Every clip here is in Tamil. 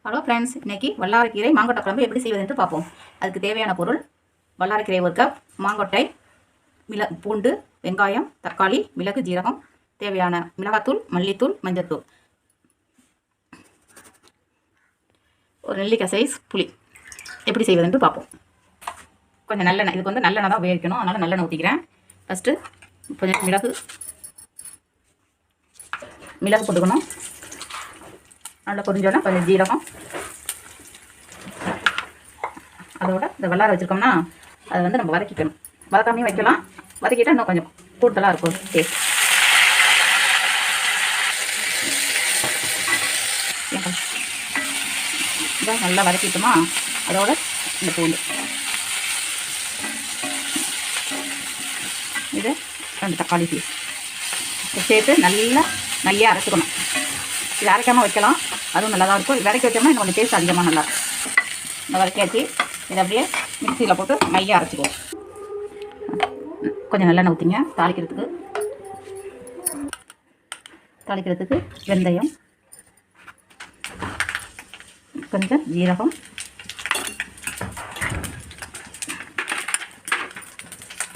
ஹலோ ஃப்ரெண்ட்ஸ், இன்றைக்கி வல்லாரைக்கீரை மாங்கொட்டை குழம்பு எப்படி செய்வது என்று பார்ப்போம். அதுக்கு தேவையான பொருள்: வல்லாரைக்கீரை 1 கப், மாங்கொட்டை, பூண்டு, வெங்காயம், தக்காளி, மிளகு, ஜீரகம், தேவையான மிளகாத்தூள், மல்லித்தூள், மஞ்சள்தூள், ஒரு நெல்லிக்காய் சைஸ் புளி. எப்படி செய்வது என்று பார்ப்போம். கொஞ்சம் நல்லெண்ணெய், இதுக்கு வந்து நல்லெண்ணெய் தான் உபயோகிக்கணும், அதனால் நல்லெண்ணெய் ஊற்றிக்கிறேன். ஃபஸ்ட்டு கொஞ்சம் மிளகு போட்டுக்கணும். நல்லா பொரிஞ்சோன்னா கொஞ்சம் ஜீரகம், அதோட இந்த வல்லாரை வச்சுருக்கோம்னா அதை வந்து நம்ம வதக்கிக்கணும். வதக்காமையும் வைக்கலாம், வதக்கிட்டால் இன்னும் கொஞ்சம் கூடுதலாக இருக்கும் டேஸ்ட். இதான் நல்லா வதக்கிட்டோமா, அதோட இந்த பூண்டு, இது 2 தக்காளி பீஸ் சேர்த்து நல்லா மையாக அரைச்சிக்கணும். இது அரைக்காமல் வைக்கலாம், அதுவும் நல்லா தான் இருக்கும். வதக்கி வச்சோம்னா இன்னும் கொஞ்சம் டேஸ்ட் அதிகமாக நல்லா இருக்கும். இந்த வதக்கியாச்சு, இதை அப்படியே மிக்சியில் போட்டு மையாக அரைச்சிக்குவோம். கொஞ்சம் நல்லெண்ணெய் ஊற்றிங்க. தாளிக்கிறதுக்கு வெந்தயம், கொஞ்சம் ஜீரகம்,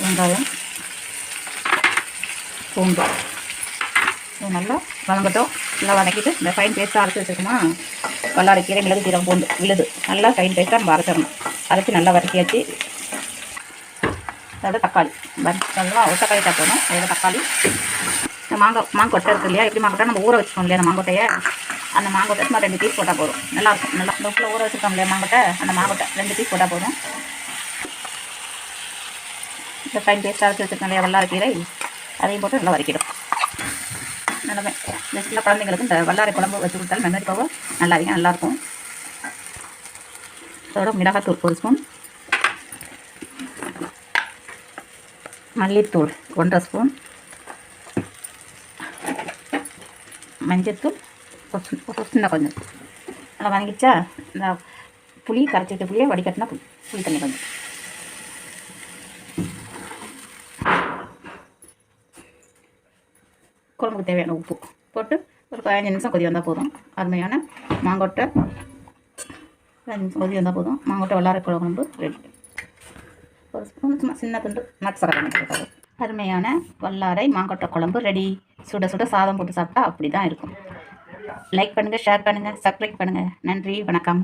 வெங்காயம், பூண்டு, இது நல்லா வதங்கட்டும். நல்லா வதக்கிட்டு இந்த ஃபைன் பேஸ்ட்டாக அரைச்சி வச்சுருக்கோமா, வல்லாரைக்கீரை, மிளகு, ஜீரகம், பூண்டு விழுது நல்லா ஃபைன் பேஸ்ட்டாக நம்ம அரைச்சிடணும். அரைச்சி நல்லா வதக்கியாச்சு. அதோட தக்காளி நல்லா ஒரு தக்காளி போடணும். அதோட தக்காளி, இந்த மாங்கொட்டை இருக்குது இல்லையா, எப்படி மாங்கொட்டை நம்ம ஊற வச்சுக்கோம் இல்லையா, அந்த மாங்கொட்டையை, அந்த மாங்கொட்டை சும்மா 2 பீஸ் போட்டால் போதும். நல்லாயிருக்கும். நல்லா இந்த உப்பில் ஊற வச்சுருக்கோம் இல்லையா மாங்கொட்டை, அந்த மாங்கொட்டை 2 பீஸ் போட்டால் போதும். இந்த ஃபைன் பேஸ்ட்டாக அரைச்சி வச்சுருக்கோம் இல்லையா வல்லாரைக்கீரை, அதையும் போட்டு நல்லா வதக்கிடும். நல்லா இந்த சின்ன குழந்தைங்களுக்கு இந்த வல்லாரை குழம்பு வச்சு கொடுத்தாலும் மெமரி பவர் நல்லாயிருக்கும். அதோட மிளகாத்தூள் 1 ஸ்பூன், மல்லித்தூள் 1.5 ஸ்பூன், மஞ்சத்தூள் சின்ன கொஞ்சம். நல்லா வாங்கிச்சா, இந்த புளி கரைச்சிட்டு புளியை வடிகட்டினா புளி தண்ணி கொஞ்சம், குழம்புக்கு தேவையான உப்பு போட்டு ஒரு 15 நிமிஷம் கொதி வந்தால் போதும். அருமையான மாங்கொட்டை 15 நிமிஷம் கொதி வந்தால் போதும். மாங்கொட்டை வல்லாரை குழம்பு ரெடி. 1 ஸ்பூன் சும்மா சின்ன துண்டு நட்ஸ் போட்டாலும் அருமையான வல்லாரை மாங்கொட்டை குழம்பு ரெடி. சுட சுட சாதம் போட்டு சாப்பிட்டா அப்படி தான் இருக்கும். லைக் பண்ணுங்கள், ஷேர் பண்ணுங்கள், சப்ஸ்கிரைப் பண்ணுங்கள். நன்றி, வணக்கம்.